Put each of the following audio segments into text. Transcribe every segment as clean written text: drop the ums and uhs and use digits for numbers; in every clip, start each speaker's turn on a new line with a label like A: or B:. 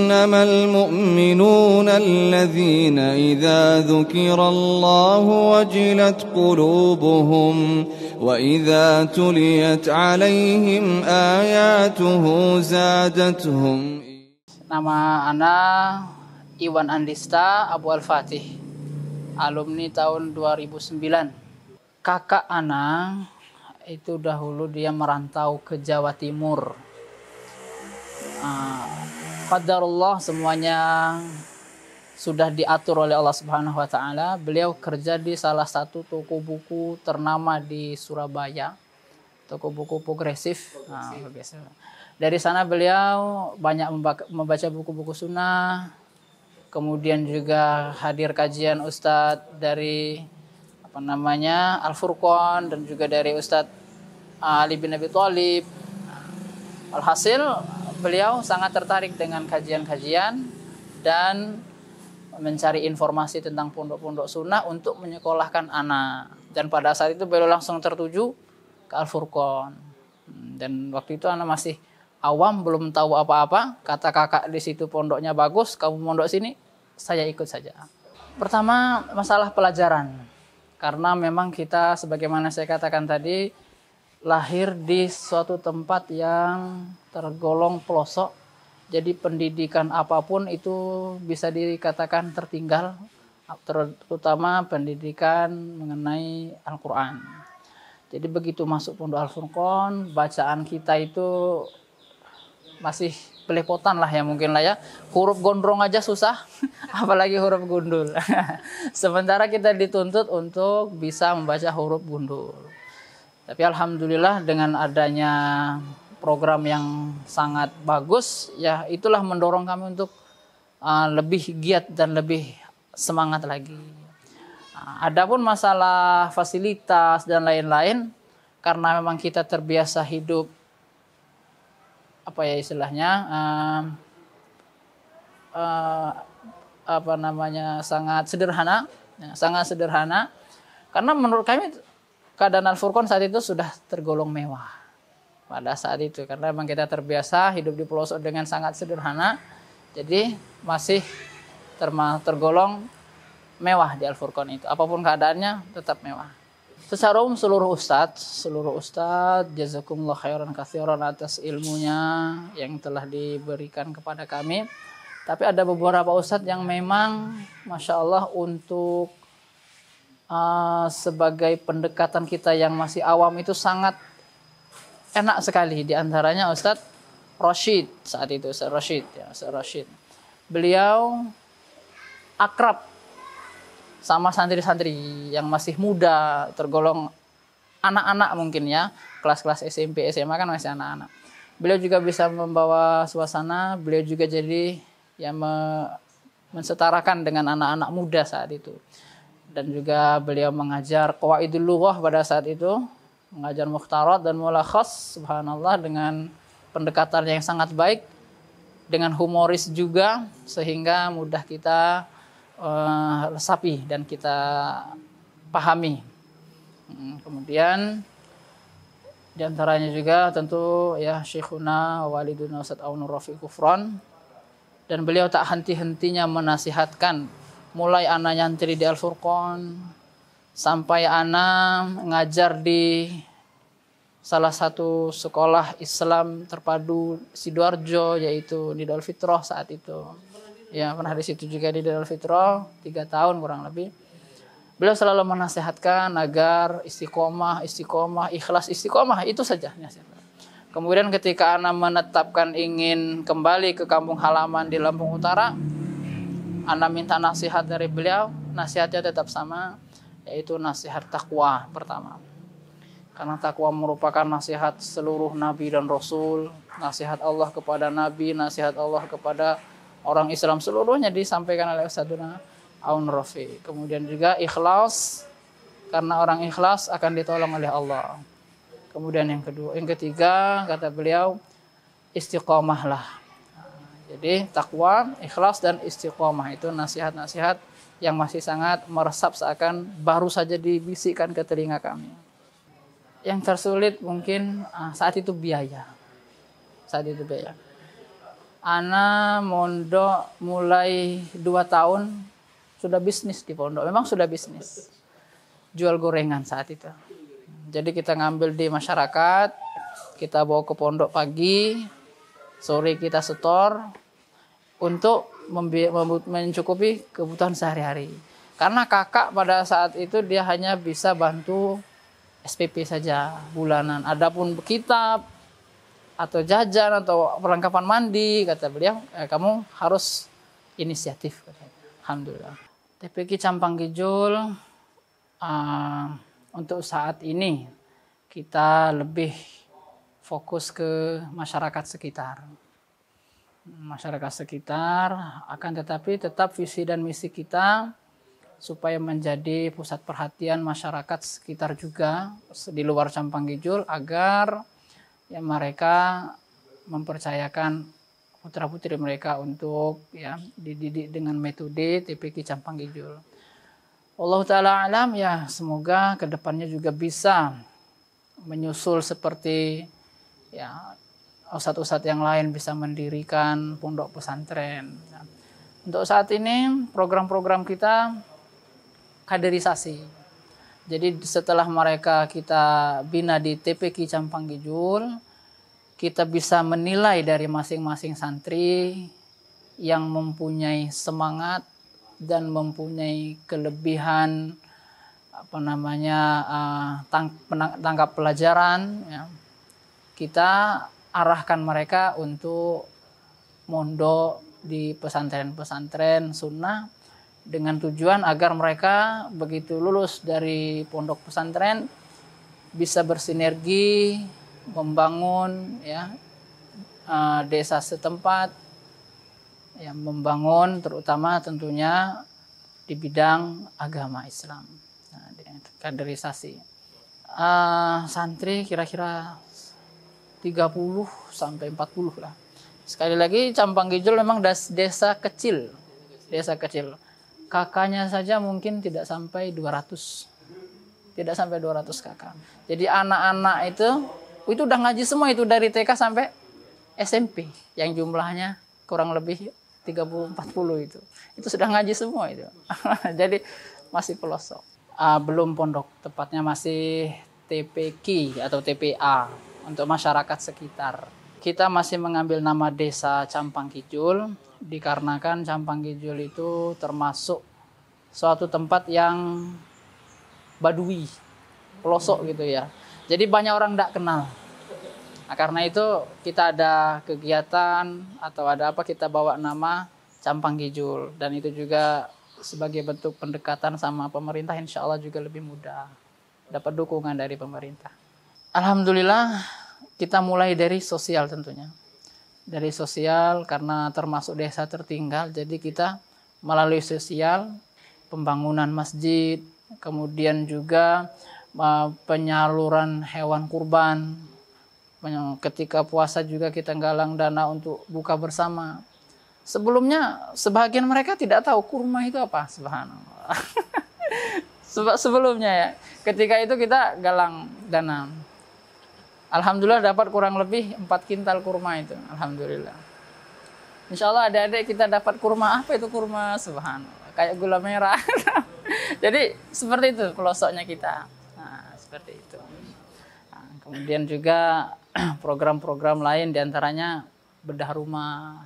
A: إنما المؤمنون الذين إذا ذكر الله وجلت قلوبهم وإذا تليت عليهم آياته زادتهم.
B: Nama Ana Iwan Andista Abu Al-Fatih, alumni tahun 2009. Kakak Ana itu dahulu dia merantau ke Jawa Timur. Qadarullah, semuanya sudah diatur oleh Allah Subhanahu wa taala. Beliau kerja di salah satu toko buku ternama di Surabaya, toko buku progresif. Dari sana beliau banyak membaca buku-buku sunnah. Kemudian juga hadir kajian Ustadz dari Al-Furqan dan juga dari Ustadz Ali bin Abi Thalib. Alhasil beliau sangat tertarik dengan kajian-kajian dan mencari informasi tentang pondok-pondok sunnah untuk menyekolahkan anak. Dan pada saat itu beliau langsung tertuju ke Al-Furqan. Dan waktu itu anak masih awam, belum tahu apa-apa. Kata kakak di situ pondoknya bagus, kamu mondok sini, saya ikut saja. Pertama, masalah pelajaran. Karena memang kita, sebagaimana saya katakan tadi, lahir di suatu tempat yang tergolong pelosok. Jadi pendidikan apapun itu bisa dikatakan tertinggal, terutama pendidikan mengenai Al-Quran. Jadi begitu masuk pondok Al-Furqan, bacaan kita itu masih belepotan lah ya, mungkin lah ya. Huruf gondrong aja susah, apalagi huruf gundul. Sementara kita dituntut untuk bisa membaca huruf gundul. Tapi alhamdulillah dengan adanya program yang sangat bagus, ya itulah mendorong kami untuk lebih giat dan lebih semangat lagi. Adapun masalah fasilitas dan lain-lain, karena memang kita terbiasa hidup sangat sederhana, sangat sederhana. Karena menurut kami keadaan Al-Furqan saat itu sudah tergolong mewah pada saat itu, karena memang kita terbiasa hidup di pelosok dengan sangat sederhana, jadi masih tergolong mewah di Al-Furqan itu. Apapun keadaannya tetap mewah. Secara umum seluruh ustadz jazakumullah khairan katsiran atas ilmunya yang telah diberikan kepada kami. Tapi ada beberapa ustadz yang memang masya Allah untuk sebagai pendekatan kita yang masih awam itu sangat enak sekali. Di antaranya Ustadz Rashid saat itu, Ustadz Rashid. Beliau akrab sama santri-santri yang masih muda, tergolong anak-anak mungkin ya, kelas-kelas SMP, SMA kan masih anak-anak. Beliau juga bisa membawa suasana, beliau juga jadi yang mensetarakan dengan anak-anak muda saat itu. Dan juga beliau mengajar qawaidul lughah pada saat itu, mengajar mukhtarat dan mulakhas, subhanallah, dengan pendekatan yang sangat baik, dengan humoris juga, sehingga mudah kita resapi dan kita pahami. Kemudian diantaranya juga tentu ya Syekhuna Waliduna Ustadz Aunur Rafiq Kufron, dan beliau tak henti-hentinya menasihatkan, mulai ana nyantri di Al-Furqan sampai ana ngajar di salah satu sekolah Islam terpadu Sidoarjo, yaitu di Darul Fitrah saat itu. Ya, pernah di situ juga di Darul Fitrah 3 tahun kurang lebih. Beliau selalu menasihatkan agar istiqomah, ikhlas, istiqomah, itu saja. Kemudian ketika ana menetapkan ingin kembali ke kampung halaman di Lampung Utara, ana minta nasihat dari beliau, nasihatnya tetap sama, yaitu nasihat takwa pertama. Karena takwa merupakan nasihat seluruh nabi dan rasul, nasihat Allah kepada nabi, nasihat Allah kepada orang Islam seluruhnya disampaikan oleh Ustadzuna Aun Rafi. Kemudian juga ikhlas, karena orang ikhlas akan ditolong oleh Allah. Kemudian yang ketiga kata beliau, istiqomahlah. Jadi takwa, ikhlas, dan istiqomah itu nasihat-nasihat yang masih sangat meresap seakan baru saja dibisikkan ke telinga kami. Yang tersulit mungkin saat itu biaya. Ana mondok mulai 2 tahun sudah bisnis di pondok. Memang sudah bisnis. Jual gorengan saat itu. Jadi kita ngambil di masyarakat, kita bawa ke pondok pagi, sore kita setor untuk mencukupi kebutuhan sehari-hari. Karena kakak pada saat itu dia hanya bisa bantu SPP saja bulanan. Adapun kitab atau jajan atau perlengkapan mandi, kata beliau, kamu harus inisiatif. Alhamdulillah. TPQ Campang Kijul untuk saat ini kita lebih fokus ke masyarakat sekitar. Masyarakat sekitar, akan tetapi tetap visi dan misi kita supaya menjadi pusat perhatian masyarakat sekitar juga di luar Campang Kijul, agar ya mereka mempercayakan putra-putri mereka untuk ya dididik dengan metode TPQ Campang Kijul. Allah Ta'ala alam, ya semoga kedepannya juga bisa menyusul seperti ya ustadz-ustadz yang lain, bisa mendirikan pondok pesantren. Untuk saat ini program-program kita kaderisasi. Jadi setelah mereka kita bina di TPQ Campang Kijul, kita bisa menilai dari masing-masing santri yang mempunyai semangat dan mempunyai kelebihan tangkap pelajaran. Ya. Kita arahkan mereka untuk mondok di pesantren-pesantren sunnah, dengan tujuan agar mereka begitu lulus dari pondok pesantren bisa bersinergi membangun ya desa setempat, ya membangun terutama tentunya di bidang agama Islam. Nah, kaderisasi santri kira-kira 30 sampai 40 lah. Sekali lagi Campang Kijul memang desa kecil. Kakaknya saja mungkin tidak sampai 200. Tidak sampai 200 kakak. Jadi anak-anak itu udah ngaji semua itu dari TK sampai SMP. Yang jumlahnya kurang lebih 30-40 itu. Itu sudah ngaji semua itu. Jadi masih pelosok. Belum pondok, tepatnya masih TPQ atau TPA untuk masyarakat sekitar. Kita masih mengambil nama desa Campang Kijul, dikarenakan Campang Kijul itu termasuk suatu tempat yang badui, pelosok gitu ya. Jadi banyak orang tidak kenal. Nah, karena itu kita ada kegiatan atau ada apa, kita bawa nama Campang Kijul. Dan itu juga sebagai bentuk pendekatan sama pemerintah, insya Allah juga lebih mudah. Dapat dukungan dari pemerintah. Alhamdulillah kita mulai dari sosial tentunya. Dari sosial karena termasuk desa tertinggal, jadi kita melalui sosial, pembangunan masjid, kemudian juga penyaluran hewan kurban. Ketika puasa juga kita galang dana untuk buka bersama. Sebelumnya sebagian mereka tidak tahu kurma itu apa, subhanallah. Sebelumnya ya, ketika itu kita galang dana. Alhamdulillah dapat kurang lebih 4 kintal kurma itu. Alhamdulillah. Insya Allah adik-adik kita dapat kurma. Apa itu kurma? Subhanallah. Kayak gula merah. Jadi seperti itu pelosoknya kita. Nah, seperti itu. Nah, kemudian juga program-program lain diantaranya bedah rumah.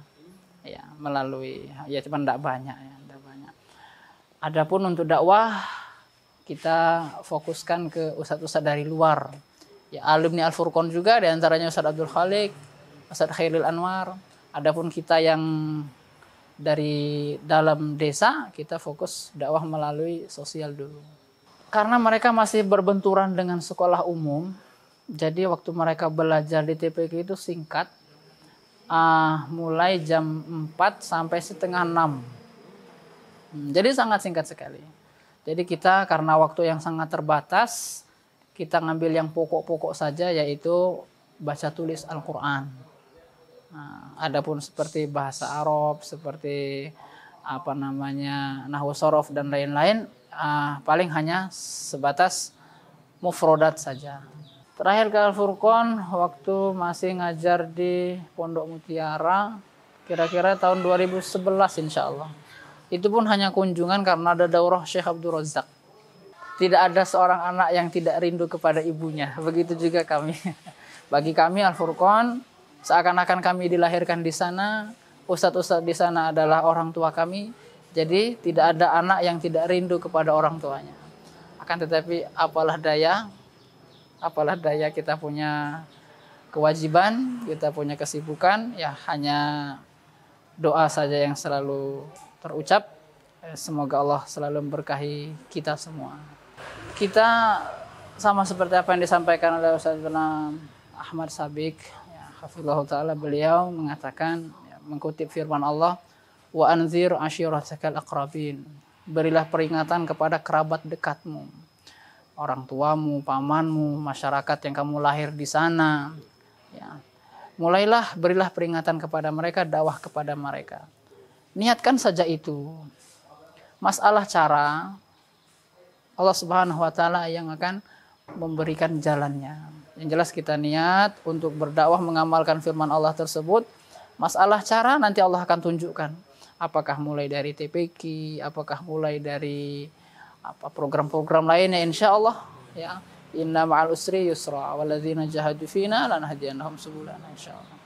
B: Ya, melalui, ya cuma tidak banyak ya. Tidak banyak. Adapun untuk dakwah, kita fokuskan ke ustadz-ustadz dari luar. Ya, alumni Al-Furqan juga, diantaranya Ustadz Abdul Khalik, Ustadz Khairil Anwar. Adapun kita yang dari dalam desa, kita fokus dakwah melalui sosial dulu. Karena mereka masih berbenturan dengan sekolah umum, jadi waktu mereka belajar di TPQ itu singkat, mulai jam 4 sampai setengah 6. Jadi sangat singkat sekali. Jadi kita karena waktu yang sangat terbatas, kita ngambil yang pokok-pokok saja, yaitu baca tulis Al-Quran. Nah, adapun seperti bahasa Arab, seperti nahwu sorof dan lain-lain, paling hanya sebatas mufrodat saja. Terakhir ke Al-Furqan, waktu masih ngajar di Pondok Mutiara, kira-kira tahun 2011 insya Allah. Itu pun hanya kunjungan karena ada daurah Syekh Abdul Razak. Tidak ada seorang anak yang tidak rindu kepada ibunya. Begitu juga kami. Bagi kami Al-Furqan, seakan-akan kami dilahirkan di sana. Ustadz-ustadz di sana adalah orang tua kami. Jadi tidak ada anak yang tidak rindu kepada orang tuanya. Akan tetapi apalah daya kita punya kewajiban, kita punya kesibukan, ya hanya doa saja yang selalu terucap. Semoga Allah selalu memberkahi kita semua. Kita sama seperti apa yang disampaikan oleh Ustaz Ahmad Sabik, ya, hafizahullah ta'ala, beliau mengatakan, ya, mengutip firman Allah, wa anzir ashiratakal aqrabin, berilah peringatan kepada kerabat dekatmu, orang tuamu, pamanmu, masyarakat yang kamu lahir di sana, ya. Mulailah berilah peringatan kepada mereka, dakwah kepada mereka. Niatkan saja itu. Masalah cara, Allah Subhanahu wa taala yang akan memberikan jalannya. Yang jelas kita niat untuk berdakwah, mengamalkan firman Allah tersebut. Masalah cara nanti Allah akan tunjukkan. Apakah mulai dari TPQ, apakah mulai dari program-program lainnya, insya Allah, ya. Inna ma'al usri yusra, waladzina jahadu fina lanahdiyannahum subulana, insya Allah.